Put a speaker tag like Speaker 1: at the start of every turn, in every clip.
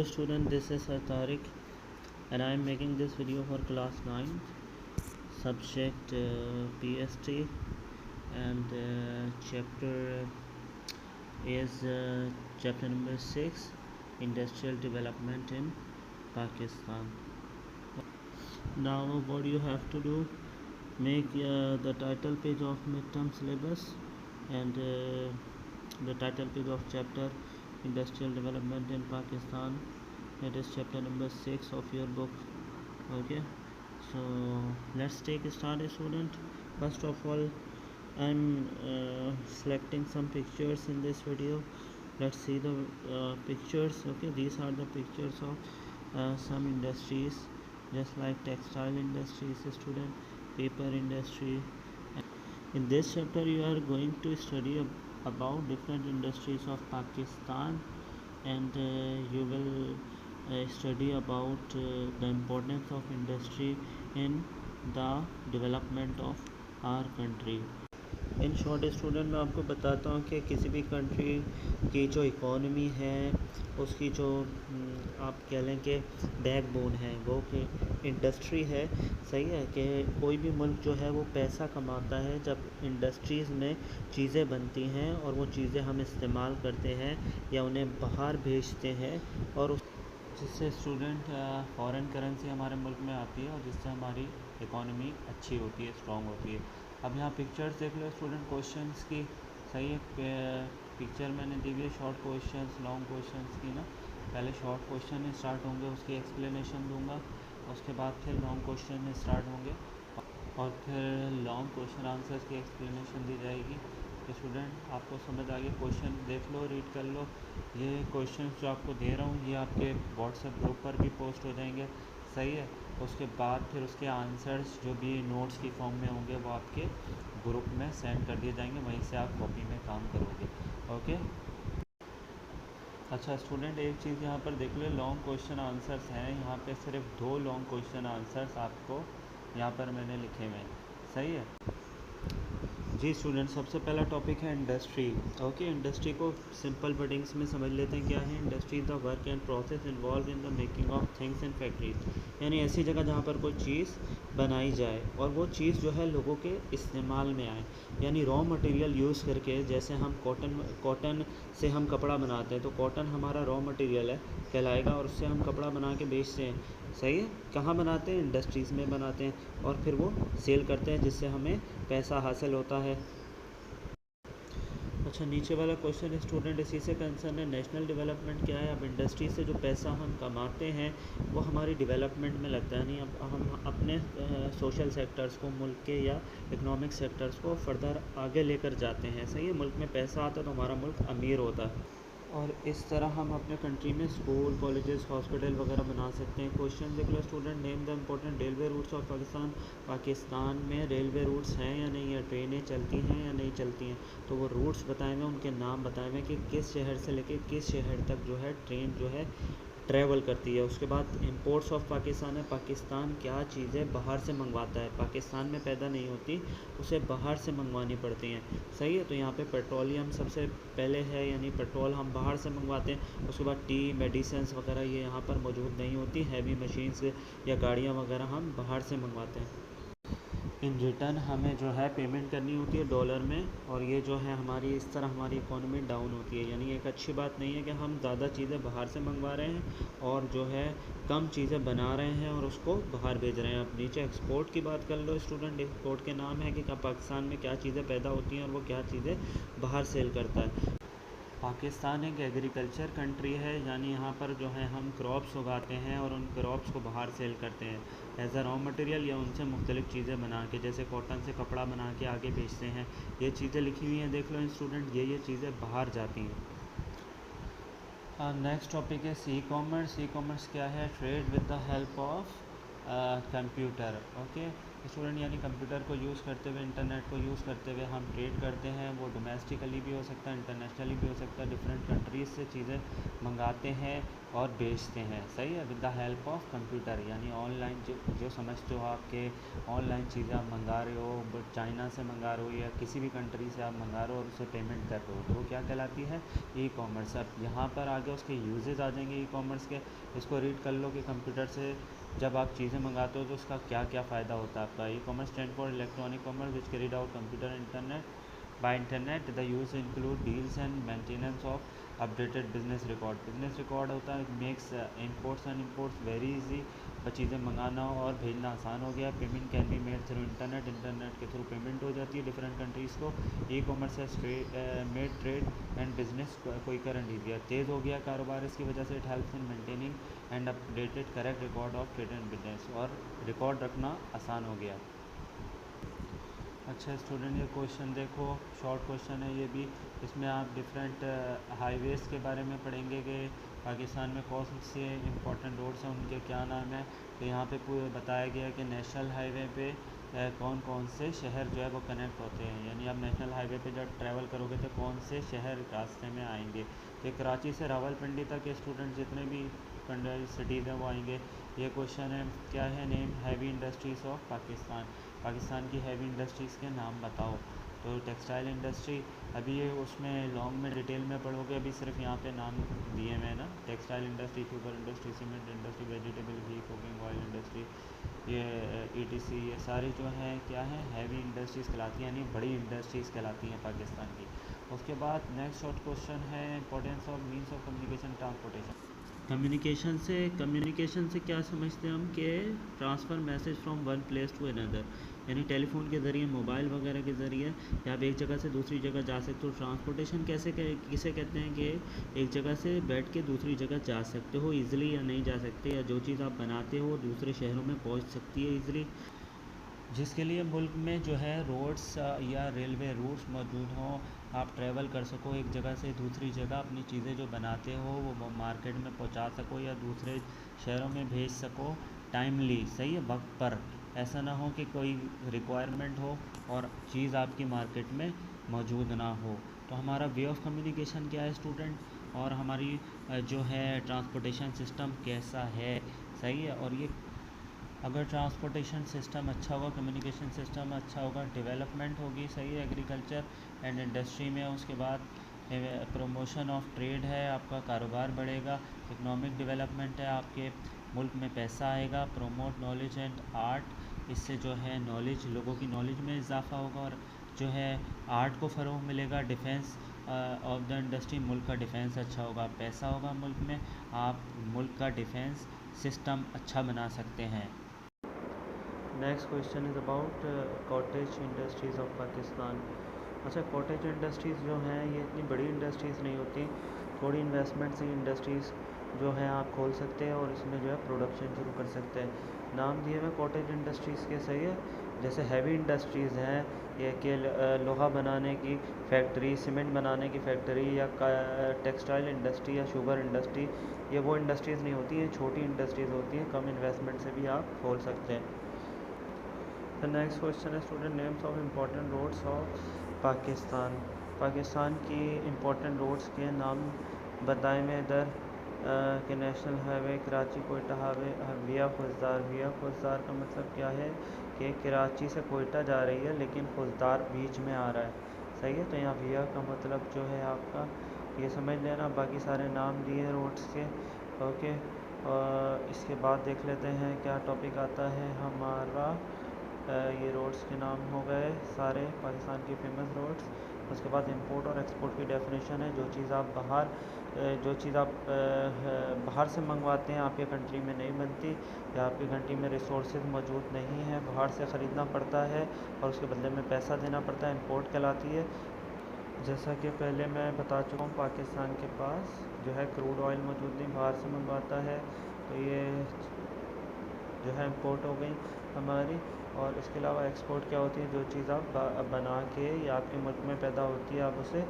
Speaker 1: student, this is Tariq and I am making this video for class 9 subject PST and chapter is chapter number 6, industrial development in Pakistan. Now what you have to do, make the title page of midterm syllabus and the title page of chapter industrial development in Pakistan. It is chapter number 6 of your book. Okay, so let's take a start, student. First of all, I'm selecting some pictures in this video. Let's see the pictures. Okay, these are the pictures of some industries, just like textile industries, student, paper industry. In this chapter you are going to study about different industries of Pakistan, and you will study about the importance of industry in the development of our country. In short student मैं आपको बताता हूँ कि किसी भी country की जो economy है, उसकी जो आप कह लें कि बैकबोन है, वो कि इंडस्ट्री है। सही है कि कोई भी मुल्क जो है वो पैसा कमाता है जब इंडस्ट्रीज़ में चीज़ें बनती हैं और वो चीज़ें हम इस्तेमाल करते हैं या उन्हें बाहर भेजते हैं, और जिससे स्टूडेंट फॉरेन करेंसी हमारे मुल्क में आती है और जिससे हमारी इकोनॉमी अच्छी होती है, स्ट्रॉन्ग होती है। अब यहाँ पिक्चर्स देख लो स्टूडेंट क्वेश्चंस की। सही है, पिक्चर मैंने दी हुई है शॉर्ट क्वेश्चंस, लॉन्ग क्वेश्चंस की ना। पहले शॉर्ट क्वेश्चन स्टार्ट होंगे, उसकी एक्सप्लेनेशन दूंगा, उसके बाद फिर लॉन्ग क्वेश्चन स्टार्ट होंगे और फिर लॉन्ग क्वेश्चन आंसर्स की एक्सप्लेनेशन दी जाएगी। तो स्टूडेंट आपको समझ आ गया, क्वेश्चन देख लो, रीड कर लो। ये क्वेश्चन जो आपको दे रहा हूँ ये आपके व्हाट्सएप ग्रुप पर भी पोस्ट हो जाएंगे। सही है, उसके बाद फिर उसके आंसर्स जो भी नोट्स की फॉर्म में होंगे वो आपके ग्रुप में सेंड कर दिए जाएंगे, वहीं से आप कॉपी में काम करोगे। ओके, अच्छा स्टूडेंट, एक चीज़ यहाँ पर देख लो, लॉन्ग क्वेश्चन आंसर्स हैं। यहाँ पे सिर्फ 2 लॉन्ग क्वेश्चन आंसर्स आपको यहाँ पर मैंने लिखे हुए हैं। सही है जी स्टूडेंट, सबसे पहला टॉपिक है इंडस्ट्री। ओके, इंडस्ट्री को सिंपल वर्डिंग्स में समझ लेते हैं। क्या है industry? The work and process involve in the making of things in factories, यानी ऐसी जगह जहाँ पर कोई चीज़ बनाई जाए और वो चीज़ जो है लोगों के इस्तेमाल में आए, यानी रॉ मटेरियल यूज़ करके। जैसे हम कॉटन से हम कपड़ा बनाते हैं, तो कॉटन हमारा रॉ मटेरियल है कहलाएगा, और उससे हम कपड़ा बना के बेचते हैं। सही है, कहाँ बनाते हैं? इंडस्ट्रीज़ में बनाते हैं, और फिर वो सेल करते हैं जिससे हमें पैसा हासिल होता है। अच्छा, नीचे वाला क्वेश्चन स्टूडेंट इसी से कंसर्न है। नेशनल डेवलपमेंट क्या है? अब इंडस्ट्री से जो पैसा हम कमाते हैं वो हमारी डेवलपमेंट में लगता है, नहीं अब हम अपने सोशल सेक्टर्स को, मुल्क के या इकोनॉमिक सेक्टर्स को फर्दर आगे लेकर जाते हैं। सही है, मुल्क में पैसा आता है तो हमारा मुल्क अमीर होता है, और इस तरह हम अपने कंट्री में स्कूल, कॉलेजेस, हॉस्पिटल वगैरह बना सकते हैं। क्वेश्चन देख लो student, name the important railway routes of Pakistan. Pakistan में रेलवे रूट्स हैं या नहीं है, ट्रेनें चलती हैं या नहीं चलती हैं, तो वो रूट्स बताए हुए, उनके नाम बताए हुए कि किस शहर से लेके किस शहर तक जो है ट्रेन जो है ट्रैवल करती है। उसके बाद इंपोर्ट्स ऑफ पाकिस्तान है, पाकिस्तान क्या चीज़ें बाहर से मंगवाता है, पाकिस्तान में पैदा नहीं होती, उसे बाहर से मंगवानी पड़ती हैं। सही है, तो यहाँ पे पेट्रोलियम सबसे पहले है, यानी पेट्रोल हम बाहर से मंगवाते हैं। उसके बाद टी, मेडिसिन्स वगैरह ये यहाँ पर मौजूद नहीं होती, हैवी मशीन्स या गाड़ियाँ वगैरह हम बाहर से मंगवाते हैं। इन रिटर्न हमें जो है पेमेंट करनी होती है डॉलर में, और ये जो है हमारी इस तरह हमारी इकोनॉमी डाउन होती है। यानी एक अच्छी बात नहीं है कि हम ज़्यादा चीज़ें बाहर से मंगवा रहे हैं और जो है कम चीज़ें बना रहे हैं और उसको बाहर भेज रहे हैं। अब नीचे एक्सपोर्ट की बात कर लो स्टूडेंट। एक्सपोर्ट के नाम है कि पाकिस्तान में क्या चीज़ें पैदा होती हैं और वो क्या चीज़ें बाहर सेल करता है। पाकिस्तान एक एग्रीकल्चर कंट्री है, यानी यहाँ पर जो है हम क्रॉप्स उगाते हैं और उन क्रॉप्स को बाहर सेल करते हैं एज अ रॉ मटेरियल, या उनसे मुख्तलिफ़ चीज़ें बना के, जैसे कॉटन से कपड़ा बना के आगे बेचते हैं। ये चीज़ें लिखी हुई हैं, देख लो स्टूडेंट, ये चीज़ें बाहर जाती हैं। नेक्स्ट टॉपिक है ई कॉमर्स। ई कॉमर्स क्या है? Trade with the help of computer. Okay,
Speaker 2: student यानी कंप्यूटर को यूज़ करते हुए, इंटरनेट को यूज़ करते हुए हम ट्रेड करते हैं। वो डोमेस्टिकली भी हो सकता है, इंटरनेशनली भी हो सकता है। डिफरेंट कंट्रीज़ से चीज़ें मंगाते हैं और बेचते हैं। सही है, with the help of computer, यानी ऑनलाइन जो समझते हो आपके ऑनलाइन चीज़ें आप मंगा रहे हो, चाइना से मंगा रहे हो या किसी भी कंट्री से आप मंगा रहे हो और उसे पेमेंट कर रहे हो, तो वो क्या कहलाती है? E commerce. अब यहाँ पर आगे उसके यूजेस आ जाएंगे ई कॉमर्स के। इसको रीड कर लो कि कंप्यूटर से जब आप चीज़ें मंगाते हो तो उसका क्या क्या फ़ायदा होता है आपका। E commerce stand for electronic commerce which carried out computer internet by internet. The use include deals and maintenance of updated business record. business record होता है makes imports and imports very easy। चीज़ें मंगाना और भेजना आसान हो गया। Payment can be made through internet, internet के थ्रू पेमेंट हो जाती है डिफरेंट कंट्रीज़ को। E commerce has made trade and business quicker and easier. तेज़ हो गया कारोबार इसकी वजह से। It helps in maintaining and updated correct record of trade and business, और रिकॉर्ड रखना आसान हो गया। अच्छा स्टूडेंट, ये क्वेश्चन देखो, शॉर्ट क्वेश्चन है ये भी। इसमें आप डिफरेंट हाईवेज़ के बारे में पढ़ेंगे कि पाकिस्तान में कौन से इंपॉर्टेंट रोड्स हैं, उनके क्या नाम है। तो यहाँ पे पूरे बताया गया है कि नेशनल हाईवे पे कौन कौन से शहर जो है वो कनेक्ट होते हैं। यानी आप नेशनल हाईवे पे जब ट्रैवल करोगे तो कौन से शहर रास्ते में आएंगे। तो कराची से रावलपिंडी तक के स्टूडेंट जितने भी सिटीज़ हैं वो आएंगे। ये क्वेश्चन है, क्या है name heavy industries of Pakistan. Pakistan की हैवी इंडस्ट्रीज़ के नाम बताओ। तो टेक्सटाइल इंडस्ट्री, अभी ये उसमें लॉन्ग में डिटेल में पढ़ोगे, अभी सिर्फ यहाँ पे नाम दिए हुए हैं ना। Textile industry, sugar industry, cement industry, vegetable ghee, cooking oil industry, ये ETC, ये सारी जो हैं क्या हैं, हैवी इंडस्ट्रीज़ कहलाती हैं, यानी बड़ी इंडस्ट्रीज़ कहलाती हैं पाकिस्तान की। उसके बाद नेक्स्ट शॉर्ट क्वेश्चन है importance of means of communication transportation.
Speaker 1: Communication से क्या समझते हैं हम कि transfer message from one place to another, यानी टेलीफोन के ज़रिए, मोबाइल वगैरह के ज़रिए या आप एक जगह से दूसरी जगह जा सकते हो। ट्रांसपोर्टेशन किसे कहते हैं कि एक जगह से बैठ के दूसरी जगह जा सकते हो ईज़िली, या नहीं जा सकते, या जो चीज़ आप बनाते हो दूसरे शहरों में पहुंच सकती है ईज़िली।
Speaker 2: जिसके लिए मुल्क में जो है रोड्स या रेलवे रूट्स मौजूद हों, आप ट्रैवल कर सको एक जगह से दूसरी जगह, अपनी चीज़ें जो बनाते हो वो मार्केट में पहुंचा सको या दूसरे शहरों में भेज सको टाइमली, सही है, वक्त पर। ऐसा ना हो कि कोई रिक्वायरमेंट हो और चीज़ आपकी मार्केट में मौजूद ना हो। तो हमारा वे ऑफ कम्युनिकेशन क्या है स्टूडेंट, और हमारी जो है ट्रांसपोर्टेशन सिस्टम कैसा है, सही है। और ये अगर ट्रांसपोर्टेशन सिस्टम अच्छा होगा, कम्युनिकेशन सिस्टम अच्छा होगा, डेवलपमेंट होगी, सही है, एग्रीकल्चर एंड इंडस्ट्री में। उसके बाद प्रमोशन ऑफ ट्रेड है, आपका कारोबार बढ़ेगा। इकोनॉमिक डेवलपमेंट है, आपके मुल्क में पैसा आएगा। प्रोमोट नॉलेज एंड आर्ट, इससे जो है नॉलेज, लोगों की नॉलेज में इजाफा होगा और जो है आर्ट को फ़रोग मिलेगा। डिफेंस ऑफ द इंडस्ट्री, मुल्क का डिफेंस अच्छा होगा, पैसा होगा मुल्क में, आप मुल्क का डिफेंस सिस्टम अच्छा बना सकते हैं।
Speaker 1: Next question is about cottage industries of Pakistan. अच्छा, कॉटेज इंडस्ट्रीज़ जो हैं ये इतनी बड़ी इंडस्ट्रीज़ नहीं होती, थोड़ी इन्वेस्टमेंट से इंडस्ट्रीज़ जो हैं आप खोल सकते हैं और इसमें जो है प्रोडक्शन शुरू कर सकते हैं। नाम दिए हुए कॉटेज इंडस्ट्रीज़ के, सही है। जैसे हैवी इंडस्ट्रीज़ हैं ये कि लोहा बनाने की फैक्ट्री, सीमेंट बनाने की फैक्ट्री, या टेक्सटाइल इंडस्ट्री या शुगर इंडस्ट्री, ये वो इंडस्ट्रीज़ नहीं होती, ये छोटी इंडस्ट्रीज़ होती हैं, कम इन्वेस्टमेंट से भी आप खोल सकते हैं। द नेक्स्ट क्वेश्चन है student, names of important roads of Pakistan. Pakistan की इम्पोर्टेंट रोड्स के नाम बताएं में इधर कि national highway Karachi Quetta highway, via Khuzdar. विया खुजदार का मतलब क्या है कि कराची से कोयटा जा रही है लेकिन खुजदार बीच में आ रहा है, सही है। तो यहाँ विया का मतलब जो है आपका ये समझ लेना। बाकी सारे नाम दिए रोड्स के, ओके। इसके बाद देख लेते हैं क्या टॉपिक आता है हमारा। ये रोड्स के नाम हो गए सारे पाकिस्तान की फ़ेमस रोड्स। उसके बाद इंपोर्ट और एक्सपोर्ट की डेफिनेशन है, जो चीज़ आप बाहर से मंगवाते हैं, आपके कंट्री में नहीं बनती, या आपकी कंट्री में रिसोर्सेज मौजूद नहीं है, बाहर से ख़रीदना पड़ता है और उसके बदले में पैसा देना पड़ता है, इंपोर्ट कहलाती है। जैसा कि पहले मैं बता चुका हूँ, पाकिस्तान के पास जो है क्रूड ऑयल मौजूद नहीं, बाहर से मंगवाता है, तो ये जो है इंपोर्ट हो गई हमारी। और इसके अलावा एक्सपोर्ट क्या होती है, जो चीज़ आप बना के या आपके मुल्क में पैदा होती है आप उसे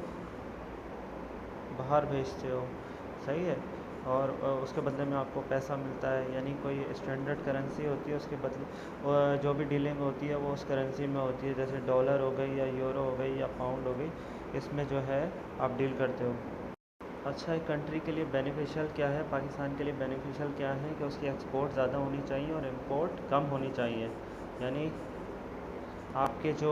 Speaker 1: बाहर भेजते हो, सही है।
Speaker 2: और उसके बदले में आपको पैसा मिलता है, यानी कोई स्टैंडर्ड करेंसी होती है, उसके बदले जो भी डीलिंग होती है वो उस करेंसी में होती है, जैसे डॉलर हो गई या यूरो हो गई या पाउंड हो गई, इसमें जो है आप डील करते हो। अच्छा, एक कंट्री के लिए बेनिफिशियल क्या है, पाकिस्तान के लिए बेनिफिशियल क्या है कि उसकी एक्सपोर्ट ज़्यादा होनी चाहिए और इंपोर्ट कम होनी चाहिए, यानी आपके जो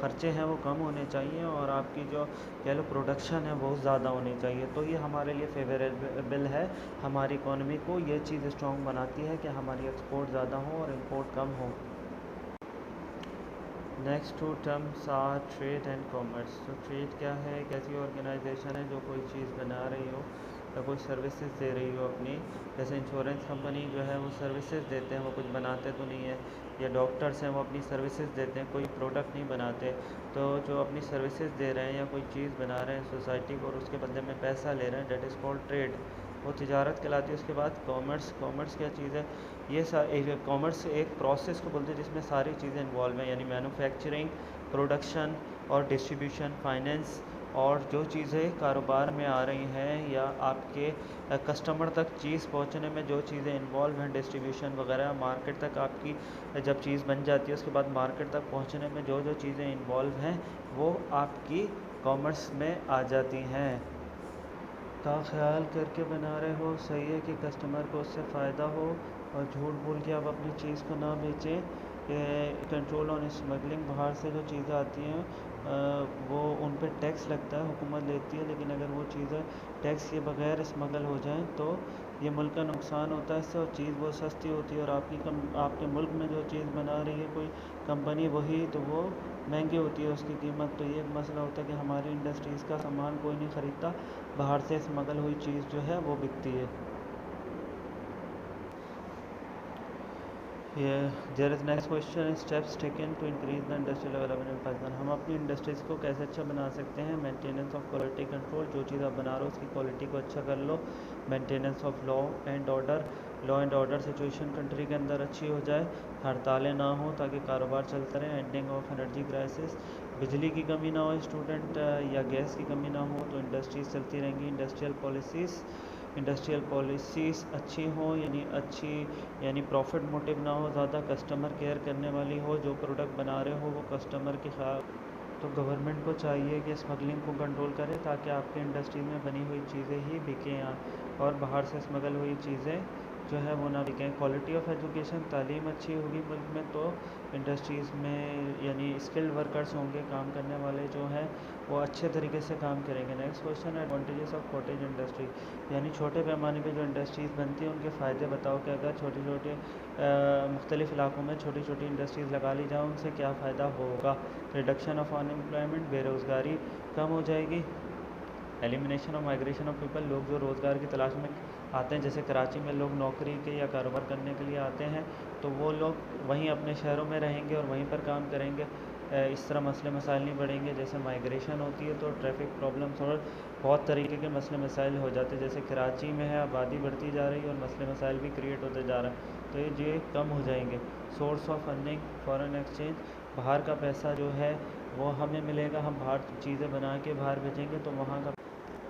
Speaker 2: ख़र्चे हैं वो कम होने चाहिए और आपकी जो कह लो प्रोडक्शन है बहुत ज़्यादा होनी चाहिए। तो ये हमारे लिए फेवरेबल है, हमारी इकॉनमी को ये चीज़ स्ट्रॉन्ग बनाती है कि हमारी एक्सपोर्ट ज़्यादा हो और इंपोर्ट कम हो। Next two terms are trade and commerce. तो ट्रेड क्या है, एक ऐसी ऑर्गेनाइजेशन है जो कोई चीज़ बना रही हो या कोई सर्विसेज दे रही हो अपनी, जैसे इंश्योरेंस कंपनी जो है वो सर्विसेज देते हैं, वो कुछ बनाते तो नहीं है, या डॉक्टर्स हैं वो अपनी सर्विसेज देते हैं, कोई प्रोडक्ट नहीं बनाते। तो जो अपनी सर्विसेज दे रहे हैं या कोई चीज़ बना रहे हैं सोसाइटी को और उसके बदले में पैसा ले रहे हैं, डेट इज़ कॉल्ड ट्रेड, वो तिजारत कहलाती है। उसके बाद कॉमर्स। कॉमर्स क्या चीज़ है, ये कॉमर्स एक प्रोसेस को बोलते हैं जिसमें सारी चीज़ें इन्वॉल्व हैं, यानी मैन्युफैक्चरिंग, प्रोडक्शन और डिस्ट्रीब्यूशन, फाइनेंस, और जो चीज़ें कारोबार में आ रही हैं या आपके कस्टमर तक चीज़ पहुंचने में जो चीज़ें इन्वॉल्व हैं, डिस्ट्रीब्यूशन वगैरह, मार्केट तक आपकी जब चीज़ बन जाती है उसके बाद मार्केट तक पहुंचने में जो जो चीज़ें इन्वॉल्व हैं वो आपकी कॉमर्स में आ जाती हैं। का ख्याल करके बना रहे हो, सही है कि कस्टमर को उससे फ़ायदा हो और झूठ बोल के आप अपनी चीज़ को ना बेचें। कंट्रोल ऑन स्मगलिंग, बाहर से जो चीज़ें आती हैं वो उन पर टैक्स लगता है, हुकूमत लेती है, लेकिन अगर वो चीज़ें टैक्स के बगैर स्मगल हो जाएं तो ये मुल्क का नुकसान होता है इससे, और चीज़ बहुत सस्ती होती है, और आपके मुल्क में जो चीज़ बना रही है कोई कंपनी वही, तो वो महंगी होती है उसकी कीमत। तो ये एक मसला होता है कि हमारी इंडस्ट्रीज़ का सामान कोई नहीं ख़रीदता, बाहर से स्मगल हुई चीज़ जो है वो बिकती है। There is next question, steps taken to increase the industrial development in Pakistan. हम अपनी इंडस्ट्रीज़ को कैसे अच्छा बना सकते हैं, मेंटेनेंस ऑफ क्वालिटी कंट्रोल, जो चीज़ आप बना रहे हो उसकी क्वालिटी को अच्छा कर लो। Maintenance of law and order, law and order situation country के अंदर अच्छी हो जाए, हड़तालें ना हो ताकि कारोबार चलता रहे। एंडिंग ऑफ एनर्जी क्राइसिस, बिजली की कमी ना हो, स्टूडेंट या गैस की कमी ना हो तो इंडस्ट्रीज़ चलती रहेंगी। इंडस्ट्रियल पॉलिसीज़ अच्छी हों, यानी प्रॉफिट मोटिव ना हो, ज़्यादा कस्टमर केयर करने वाली हो, जो प्रोडक्ट बना रहे हो वो कस्टमर के ख्याल। तो गवर्नमेंट को चाहिए कि स्मगलिंग को कंट्रोल करे ताकि आपकी इंडस्ट्री में बनी हुई चीज़ें ही बिकें और बाहर से स्मगल हुई चीज़ें जो है वो ना बिकें। क्वालिटी ऑफ एजुकेशन, तालीम अच्छी होगी मुल्क में तो इंडस्ट्रीज़ में यानी स्किल्ड वर्कर्स होंगे, काम करने वाले जो हैं वो अच्छे तरीके से काम करेंगे। नेक्स्ट क्वेश्चन है एडवांटेजेस ऑफ कॉटेज इंडस्ट्री, यानी छोटे पैमाने पे जो इंडस्ट्रीज़ बनती हैं उनके फ़ायदे बताओ कि अगर छोटे छोटे मुख्तलिफ़ इलाकों में छोटी छोटी इंडस्ट्रीज़ लगा ली जाए उनसे क्या फ़ायदा होगा। रिडक्शन ऑफ अनएम्प्लॉयमेंट, बेरोज़गारी कम हो जाएगी। Elimination of migration of people, लोग जो रोज़गार की तलाश में आते हैं, जैसे कराची में लोग नौकरी के या कारोबार करने के लिए आते हैं तो वो लोग वहीं अपने शहरों में रहेंगे और वहीं पर काम करेंगे, इस तरह मसले मसाइल नहीं बढ़ेंगे। जैसे माइग्रेशन होती है तो ट्रैफिक प्रॉब्लम्स और बहुत तरीके के मसले मसाइल हो जाते हैं, जैसे कराची में है आबादी बढ़ती जा रही है और मसले मसाइल भी क्रिएट होते जा रहा है, तो ये कम हो जाएंगे। Source of earning, foreign exchange, बाहर का पैसा जो है वो हमें मिलेगा, हम बाहर चीज़ें बना के बाहर भेजेंगे तो वहाँ का।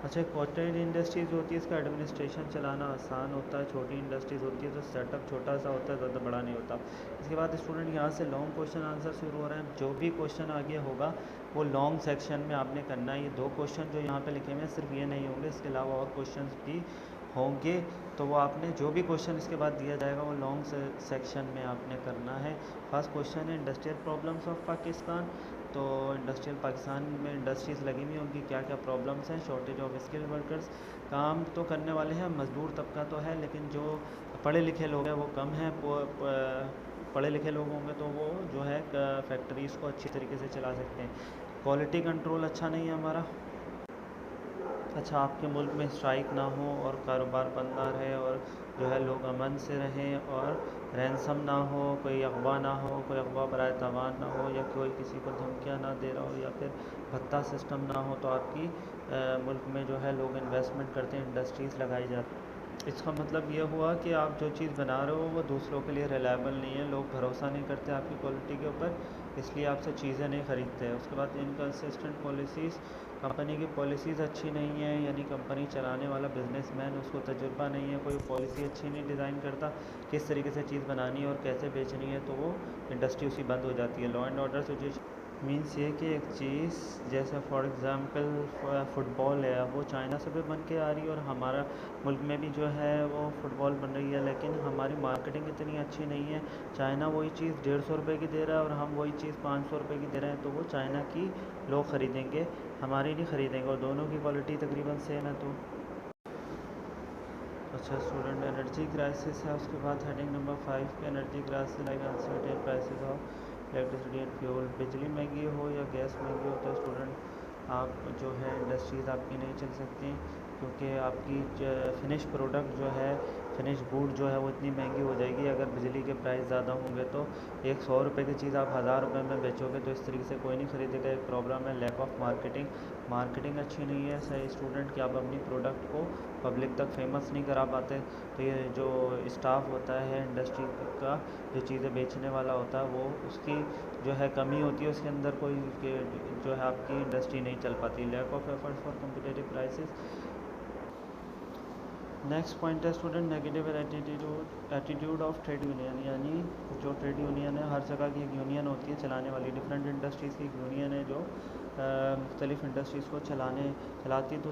Speaker 2: अच्छा, कॉटेज इंडस्ट्रीज़ होती है इसका एडमिनिस्ट्रेशन चलाना आसान होता है, छोटी इंडस्ट्रीज़ होती है तो सेटअप छोटा सा होता है, ज़्यादा बड़ा नहीं होता। इसके बाद स्टूडेंट यहाँ से लॉन्ग क्वेश्चन आंसर शुरू हो रहे हैं, जो भी क्वेश्चन आगे होगा वो लॉन्ग सेक्शन में आपने करना है। ये 2 क्वेश्चन जो यहाँ पे लिखे हुए हैं सिर्फ ये नहीं होंगे, इसके अलावा और क्वेश्चन भी होंगे, तो वो आपने जो भी क्वेश्चन इसके बाद दिया जाएगा वो लॉन्ग सेक्शन में आपने करना है। फर्स्ट क्वेश्चन है इंडस्ट्रियल प्रॉब्लम्स ऑफ पाकिस्तान, तो इंडस्ट्रियल पाकिस्तान में इंडस्ट्रीज़ लगी हुई उनकी क्या क्या प्रॉब्लम्स हैं। शॉर्टेज ऑफ स्किल्ड वर्कर्स, काम तो करने वाले हैं, मज़दूर तबका तो है लेकिन जो पढ़े लिखे लोग हैं वो कम हैं। पढ़े लिखे लोग होंगे तो वो जो है फैक्ट्रीज़ को अच्छी तरीके से चला सकते हैं। क्वालिटी कंट्रोल अच्छा नहीं है हमारा। अच्छा, आपके मुल्क में स्ट्राइक ना हो और कारोबार बंद ना रहे और जो है लोग अमन से रहें और रैनसम ना हो, कोई अगवा ना हो, कोई अगवा बराए तावान ना हो, या कोई किसी को धमकियाँ ना दे रहा हो, या फिर भत्ता सिस्टम ना हो, तो आपकी मुल्क में जो है लोग इन्वेस्टमेंट करते हैं, इंडस्ट्रीज़ लगाई जाती हैं। इसका मतलब ये हुआ कि आप जो चीज़ बना रहे हो वो दूसरों के लिए रिलायबल नहीं है, लोग भरोसा नहीं करते आपकी क्वालिटी के ऊपर, इसलिए आपसे चीज़ें नहीं ख़रीदते हैं। उसके बाद इनकंसिस्टेंट पॉलिसीज़, कंपनी की पॉलिसीज़ अच्छी नहीं है, यानी कंपनी चलाने वाला बिजनेसमैन उसको तजुर्बा नहीं है, कोई पॉलिसी अच्छी नहीं डिज़ाइन करता किस तरीके से चीज़ बनानी है और कैसे बेचनी है, तो वो इंडस्ट्री उसी बंद हो जाती है। Law and order situation means ये कि एक चीज़ जैसे फॉर एग्ज़ाम्पल फ़ुटबॉल है, वो चाइना से भी बन के आ रही है और हमारा मुल्क में भी जो है वो फ़ुटबॉल बन रही है, लेकिन हमारी मार्केटिंग इतनी अच्छी नहीं है। चाइना वही चीज़ 150 रुपये की दे रहा है और हम वही चीज़ 500 रुपये की दे रहे हैं, तो वो चाइना की लोग ख़रीदेंगे, हमारी नहीं ख़रीदेंगे, और दोनों की क्वालिटी तकरीबन सेम है। तो अच्छा स्टूडेंट, एनर्जी क्राइसिस है। उसके बाद हेडिंग नंबर 5 पे energy crisis like uncertain prices of electricity and fuel. बिजली महंगी हो या गैस महंगी हो तो स्टूडेंट आप जो है इंडस्ट्रीज़ आपकी नहीं चल सकती, क्योंकि आपकी फिनिश प्रोडक्ट जो है, फिनिश गुड जो है वो इतनी महंगी हो जाएगी। अगर बिजली के प्राइस ज़्यादा होंगे तो एक 100 रुपये की चीज़ आप 1000 रुपये में बेचोगे तो इस तरीके से कोई नहीं ख़रीदेगा। एक प्रॉब्लम है लैक ऑफ मार्केटिंग, मार्केटिंग अच्छी नहीं है सही स्टूडेंट कि आप अपनी प्रोडक्ट को पब्लिक तक फेमस नहीं करा पाते। तो ये जो स्टाफ होता है इंडस्ट्री का, जो चीज़ें बेचने वाला होता है, वो उसकी जो है कमी होती है, उसके अंदर कोई जो है आपकी इंडस्ट्री नहीं चल पाती। Lack of effort for competitive prices. Next point है student negative attitude of trade union, यानी जो ट्रेड यूनियन है, हर जगह की एक यूनियन होती है चलाने वाली, डिफरेंट इंडस्ट्रीज़ की एक यूनियन है जो मुख्तलिफ़ इंडस्ट्रीज़ को चलाती है, तो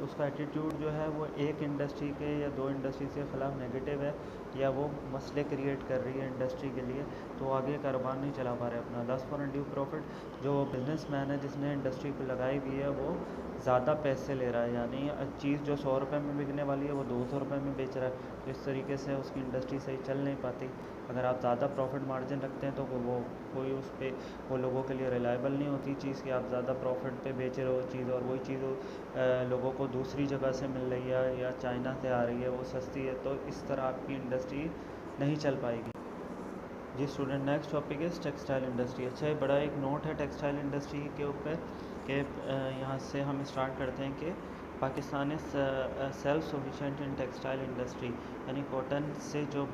Speaker 2: उसका एटीट्यूड जो है वो एक इंडस्ट्री के या दो इंडस्ट्री के ख़िलाफ़ नेगेटिव है, या वो मसले क्रिएट कर रही है इंडस्ट्री के लिए, तो आगे कारोबार नहीं चला पा रहे अपना। लस्ट फॉर अनड्यू प्रॉफिट, जो बिजनेसमैन है जिसने इंडस्ट्री को लगाई हुई है वो ज़्यादा पैसे ले रहा है, यानी चीज़ जो 100 रुपये में बिकने वाली है वो 200 रुपये में बेच रहा है, तो इस तरीके से उसकी इंडस्ट्री सही चल नहीं पाती। अगर आप ज़्यादा प्रॉफिट मार्जिन रखते हैं तो वो कोई उस पर वो लोगों के लिए रिलायबल नहीं होती चीज़ कि आप ज़्यादा प्रॉफिट पे बेच रहे हो चीज़, और वही चीज़ लोगों को दूसरी जगह से मिल रही है या चाइना से आ रही है, वो सस्ती है, तो इस तरह आपकी इंडस्ट्री नहीं चल पाएगी। जी स्टूडेंट, नेक्स्ट टॉपिक है टेक्सटाइल इंडस्ट्री। अच्छा, ये बड़ा एक नोट है टेक्सटाइल इंडस्ट्री के ऊपर कि यहाँ से हम स्टार्ट करते हैं कि Pakistan is self sufficient in textile industry, यानी कॉटन से जो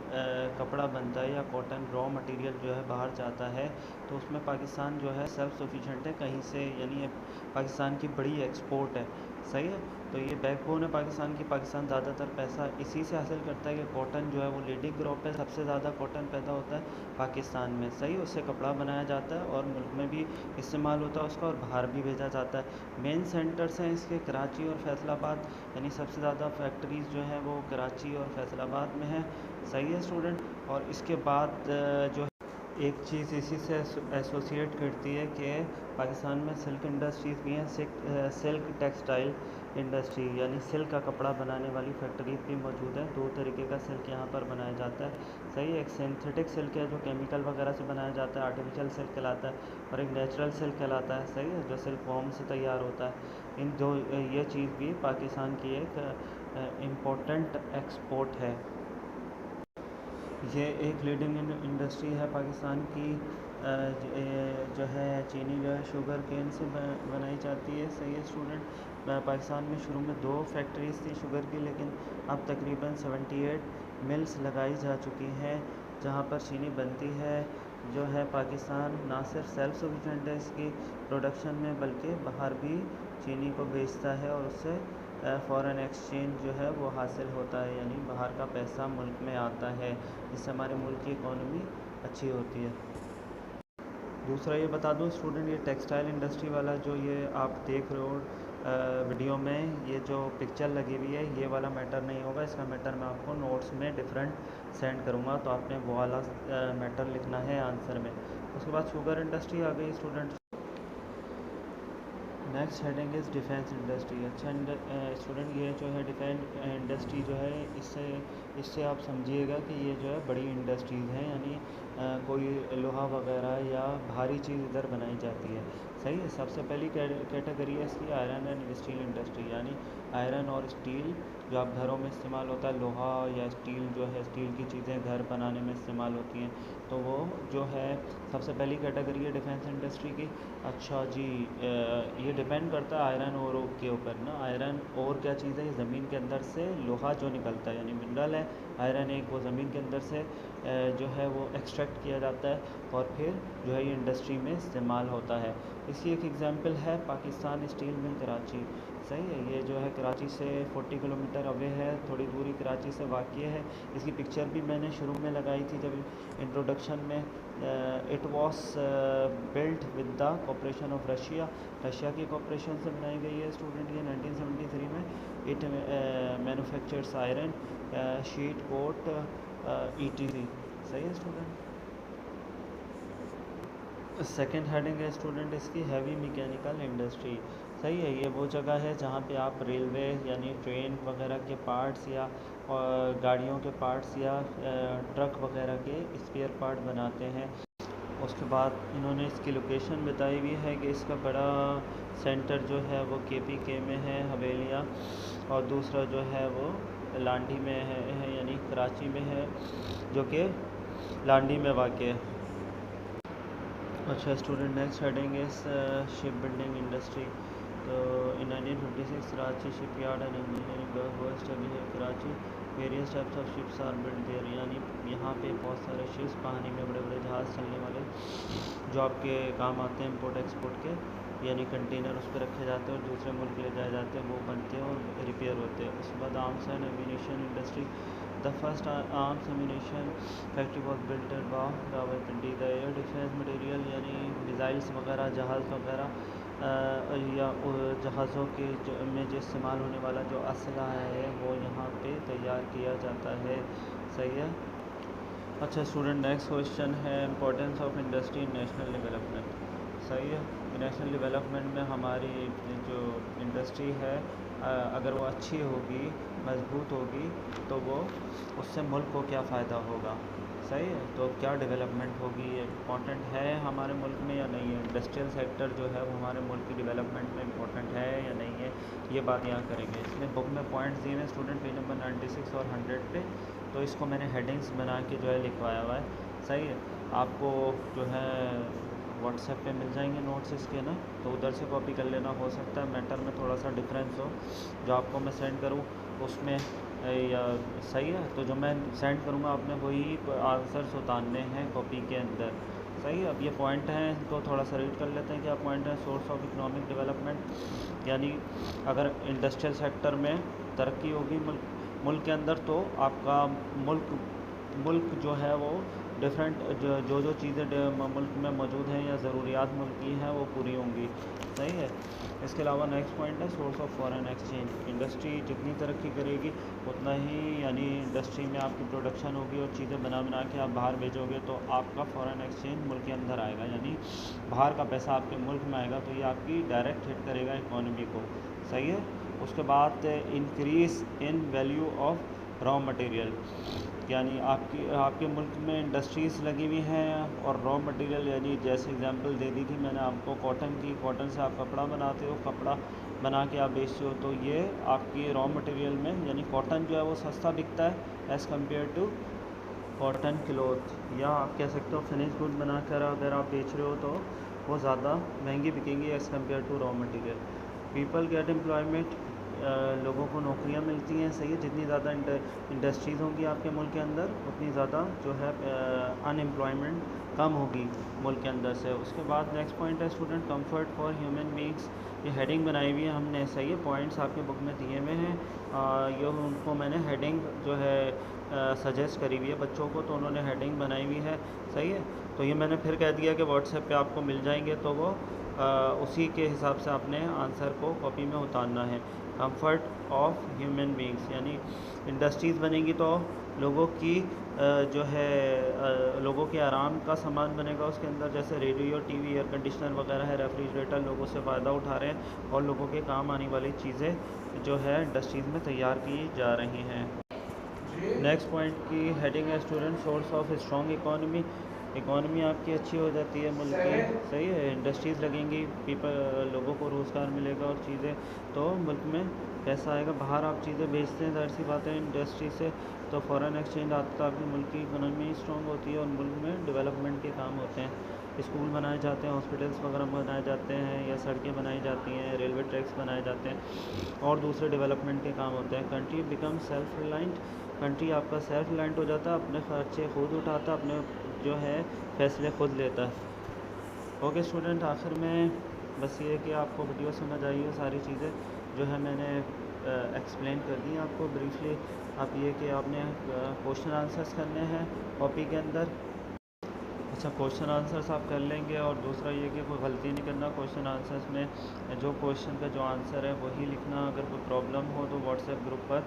Speaker 2: कपड़ा बनता है या कॉटन रॉ मटेरियल जो है बाहर जाता है, तो उसमें पाकिस्तान जो है सेल्फ सफिशिएंट है कहीं से, यानी पाकिस्तान की बड़ी एक्सपोर्ट है। सही है, तो ये बैकबोन है पाकिस्तान की। पाकिस्तान ज़्यादातर पैसा इसी से हासिल करता है कि कॉटन जो है वो लीडिंग क्रॉप है, सबसे ज़्यादा कॉटन पैदा होता है पाकिस्तान में। सही, उससे कपड़ा बनाया जाता है और मुल्क में भी इस्तेमाल होता है उसका, और बाहर भी भेजा जाता है। मेन सेंटर्स हैं इसके कराची और फैसलाबाद, यानी सबसे ज़्यादा फैक्ट्रीज़ जो हैं वो कराची और फैसलाबाद में है। सही है स्टूडेंट, और इसके बाद जो एक चीज़ इसी से एसोसिएट करती है कि पाकिस्तान में सिल्क इंडस्ट्रीज़ भी हैं, सिल्क टेक्सटाइल इंडस्ट्री, यानी सिल्क का कपड़ा बनाने वाली फैक्ट्रीज भी मौजूद है। दो तरीके का सिल्क यहाँ पर बनाया जाता है। सही, एक सिंथेटिक सिल्क है जो केमिकल वगैरह से बनाया जाता है, आर्टिफिशियल सिल्क कहलाता है, और एक नेचुरल सिल्क कहलाता है। सही है, जो सिल्क वॉर्म से तैयार होता है। इन दो ये चीज़ भी पाकिस्तान की एक इम्पोर्टेंट एक्सपोर्ट है। ये एक लीडिंग इंडस्ट्री है पाकिस्तान की, जो है चीनी जो है शुगर केन से बनाई जाती है। सही है स्टूडेंट, पाकिस्तान में शुरू में 2 फैक्ट्रीज़ थी शुगर की, लेकिन अब तकरीबन 78 मिल्स लगाई जा चुकी हैं जहाँ पर चीनी बनती है। जो है पाकिस्तान ना सिर्फ सेल्फ सफिशिएंट है इसकी प्रोडक्शन में, बल्कि बाहर भी चीनी को बेचता है और उससे फ़ॉरेन एक्सचेंज जो है वो हासिल होता है, यानी बाहर का पैसा मुल्क में आता है, जिससे हमारे मुल्क की इकॉनमी अच्छी होती है। दूसरा ये बता दूं स्टूडेंट, ये टेक्सटाइल इंडस्ट्री वाला जो ये आप देख रहे हो वीडियो में, ये जो पिक्चर लगी हुई है, ये वाला मैटर नहीं होगा। इसका मैटर मैं आपको नोट्स में डिफरेंट सेंड करूँगा, तो आपने वो वाला मैटर लिखना है आंसर में। उसके बाद शुगर इंडस्ट्री आ गई student. Next heading is defence industry. अच्छा स्टूडेंट, ये जो है डिफेंस इंडस्ट्री जो है, इससे आप समझिएगा कि ये जो है बड़ी इंडस्ट्रीज़ हैं, यानी कोई लोहा वगैरह या भारी चीज़ इधर बनाई जाती है। सही है। सबसे पहली कैटेगरी है इसकी आयरन एंड स्टील इंडस्ट्री, यानी आयरन और स्टील जो आप घरों में इस्तेमाल होता है, लोहा या स्टील जो है, स्टील की चीज़ें घर बनाने में इस्तेमाल होती हैं, तो वो जो है सबसे पहली कैटेगरी है डिफेंस इंडस्ट्री की। अच्छा जी, ये डिपेंड करता है आयरन और के ऊपर ना। आयरन और क्या चीज़ है, ये ज़मीन के अंदर से लोहा जो निकलता है, यानी मिनरल है आयरन, एक वो ज़मीन के अंदर से जो है वो एक्सट्रैक्ट किया जाता है और फिर जो है ये इंडस्ट्री में इस्तेमाल होता है। इसकी एक एग्जांपल है पाकिस्तान स्टील मिल कराची। सही है, ये जो है कराची से 40 किलोमीटर अवे है, थोड़ी दूरी कराची से वाक़ई है। इसकी पिक्चर भी मैंने शुरू में लगाई थी जब इंट्रोडक्शन में। It was built with the cooperation of Russia, Russia की कॉपरेशन से बनाई गई है स्टूडेंट ये 1973 में। It manufactures iron sheet coat ETC। सही है स्टूडेंट। सेकेंड हेडिंग है स्टूडेंट इसकी हैवी मैकेनिकल इंडस्ट्री। सही है, ये वो जगह है जहाँ पे आप रेलवे यानी ट्रेन वगैरह के पार्ट्स या गाड़ियों के पार्ट्स या ट्रक वगैरह के स्पेयर पार्ट बनाते हैं। उसके बाद इन्होंने इसकी लोकेशन बताई हुई है कि इसका बड़ा सेंटर जो है वो KPK में है, हवेलियाँ, और दूसरा जो है वो लांडी में है यानी कराची में है, जो कि लांडी में वाक़ है। अच्छा student, next heading is ship building industry. तो in 1956 Karachi shipyard and engineering हुआ स्टडी है Karachi. Various types of ships are build there, यानी यहाँ पे बहुत सारे शिप्स, पानी में बड़े बड़े जहाज़ चलने वाले जो आपके काम आते हैं इम्पोर्ट एक्सपोर्ट के, यानी कंटेनर उस पर रखे जाते हैं और दूसरे मुल्क ले जाए जाते हैं, वो बनते हैं और रिपेयर होते हैं। उसके बाद arms and ammunition industry. The first arms ammunition factory was built at Rawalpindi. The air defence material यानी मिसाइल्स वगैरह, जहाज़ वगैरह या जहाज़ों के में जो इस्तेमाल होने वाला जो असला है वो यहाँ पे तैयार किया जाता है। सही है। अच्छा स्टूडेंट, नेक्स्ट क्वेश्चन है importance of industry in national development. सही है, नेशनल डेवलपमेंट में हमारी जो इंडस्ट्री है अगर वो अच्छी होगी, मजबूत होगी, तो वो उससे मुल्क को क्या फ़ायदा होगा। सही है, तो क्या डेवलपमेंट होगी, ये इम्पॉर्टेंट है हमारे मुल्क में या नहीं है। इंडस्ट्रियल सेक्टर जो है वो हमारे मुल्क की डेवलपमेंट में इम्पॉर्टेंट है या नहीं है, ये बात यहाँ करेंगे। इसमें बुक में पॉइंट्स दिए हैं स्टूडेंट पेज नंबर 96 और 100 पे, तो इसको मैंने हेडिंग्स बना के जो है लिखवाया हुआ है। सही है, आपको जो है व्हाट्सएप पे मिल जाएंगे नोट्स इसके ना, तो उधर से कॉपी कर लेना। हो सकता है मैटर में थोड़ा सा डिफरेंस हो, जो आपको मैं सेंड करूँ उसमें या सही है, तो जो मैं सेंड करूँगा आपने वही आंसर्स उतारने हैं कॉपी के अंदर। सही है, अब ये पॉइंट हैं, इनको थोड़ा सा रीड कर लेते हैं। क्या पॉइंट है? सोर्स ऑफ इकोनॉमिक डेवलपमेंट, यानी अगर इंडस्ट्रियल सेक्टर में तरक्की होगी मुल्क के अंदर, तो आपका मुल्क जो है वो डिफरेंट जो चीज़ें मुल्क में मौजूद हैं या ज़रूरियात मुल्क की हैं वो पूरी होंगी। सही है। इसके अलावा नेक्स्ट पॉइंट है source of foreign exchange. Industry जितनी तरक्की करेगी उतना ही, यानी इंडस्ट्री में आपकी प्रोडक्शन होगी और चीज़ें बना के आप बाहर भेजोगे तो आपका फॉरेन एक्सचेंज मुल्क के अंदर आएगा, यानी बाहर का पैसा आपके मुल्क में आएगा, तो ये आपकी डायरेक्ट हिट करेगा इकॉनमी को। सही है। उसके बाद increase in value of raw material, यानी आपके मुल्क में इंडस्ट्रीज़ लगी हुई हैं और रॉ मटेरियल, यानी जैसे एग्जांपल दे दी थी मैंने आपको कॉटन की, कॉटन से आप कपड़ा बनाते हो, कपड़ा बना के आप बेचते हो, तो ये आपकी रॉ मटेरियल में, यानी कॉटन जो है वो सस्ता बिकता है as compare to cotton cloth, या आप कह सकते हो फिनिश गुड बना कर अगर आप बेच रहे हो तो वो ज़्यादा महंगी बिकेंगी as compare to raw material. People get employment, लोगों को नौकरियां मिलती हैं। सही है, जितनी ज़्यादा इंडस्ट्रीज़ होंगी आपके मुल्क के अंदर उतनी ज़्यादा जो है अनएम्प्लॉयमेंट कम होगी मुल्क के अंदर से। उसके बाद नेक्स्ट पॉइंट है student comfort for human beings. ये हेडिंग बनाई हुई है हमने। सही है, पॉइंट्स आपके बुक में दिए हुए हैं, ये उनको मैंने हेडिंग जो है सजेस्ट करी हुई है बच्चों को, तो उन्होंने हेडिंग बनाई हुई है। सही है, तो ये मैंने फिर कह दिया कि व्हाट्सएप पे आपको मिल जाएंगे, तो वो उसी के हिसाब से आपने आंसर को कॉपी में उतारना है। कंफर्ट ऑफ ह्यूमन बींग्स, यानी इंडस्ट्रीज़ बनेंगी तो लोगों की जो है लोगों के आराम का सामान बनेगा उसके अंदर, जैसे रेडियो, टीवी, एयर कंडीशनर वगैरह है, रेफ्रिजरेटर, लोगों से फ़ायदा उठा रहे हैं और लोगों के काम आने वाली चीज़ें जो है इंडस्ट्रीज़ में तैयार की जा रही हैं। नेक्स्ट पॉइंट की हेडिंग है student source of strong economy.
Speaker 1: Economy आपकी अच्छी हो जाती है मुल्क की, सही है, इंडस्ट्रीज़ लगेंगी, लोगों को रोज़गार मिलेगा और चीज़ें, तो मुल्क में पैसा आएगा। बाहर आप चीज़ें बेचते हैं, ज़ाहिर सी बात है इंडस्ट्री से, तो फ़ॉरेन एक्सचेंज आता तो आपकी मुल्क की इकॉनमी स्ट्रॉन्ग होती है और मुल्क में डेवलपमेंट के काम होते हैं। स्कूल बनाए जाते हैं, हॉस्पिटल्स वगैरह बनाए जाते हैं, या सड़कें बनाई जाती हैं, रेलवे ट्रैक्स बनाए जाते हैं और दूसरे डेवलपमेंट के काम होते हैं। Country become self reliant, country आपका सेल्फ रिलायंट हो जाता है, अपने खर्चे खुद उठाता, अपने जो है फैसले खुद लेता है। ओके स्टूडेंट, आखिर में बस ये है कि आपको वीडियो समझ आई है, सारी चीज़ें जो है मैंने एक्सप्लेन कर दी आपको ब्रीफली। आप ये कि आपने क्वेश्चन आंसर्स करने हैं कॉपी के अंदर। अच्छा, क्वेश्चन आंसर्स आप कर लेंगे, और दूसरा ये कि कोई गलती नहीं करना क्वेश्चन आंसर्स में, जो क्वेश्चन का जो आंसर है वही लिखना। अगर कोई प्रॉब्लम हो तो व्हाट्सएप ग्रुप पर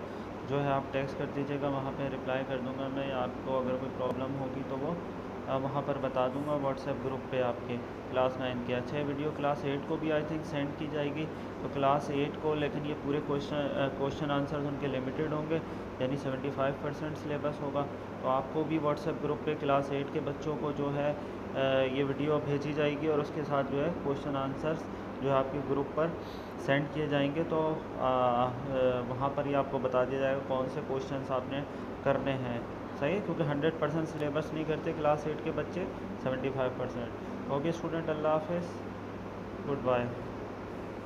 Speaker 1: जो है आप टेक्स्ट कर दीजिएगा, वहाँ पे रिप्लाई कर दूँगा मैं। आपको अगर कोई प्रॉब्लम होगी तो वो वहाँ पर बता दूँगा व्हाट्सएप ग्रुप पे आपके क्लास 9 के। अच्छा, वीडियो क्लास 8 को भी आई थिंक सेंड की जाएगी, तो क्लास 8 को, लेकिन ये पूरे क्वेश्चन आंसर्स उनके लिमिटेड होंगे, यानी 75% सिलेबस होगा। तो आपको भी व्हाट्सएप ग्रुप पे क्लास 8 के बच्चों को जो है ये वीडियो भेजी जाएगी, और उसके साथ जो है क्वेश्चन आंसर्स जो है आपके ग्रुप पर सेंड किए जाएंगे। तो वहाँ पर ही आपको बता दिया जाएगा कौन से क्वेश्चंस आपने करने हैं, सही है, क्योंकि 100% सिलेबस नहीं करते क्लास 8 के बच्चे, 75%। ओके स्टूडेंट, अल्लाह हाफ़िज़, गुड बाय।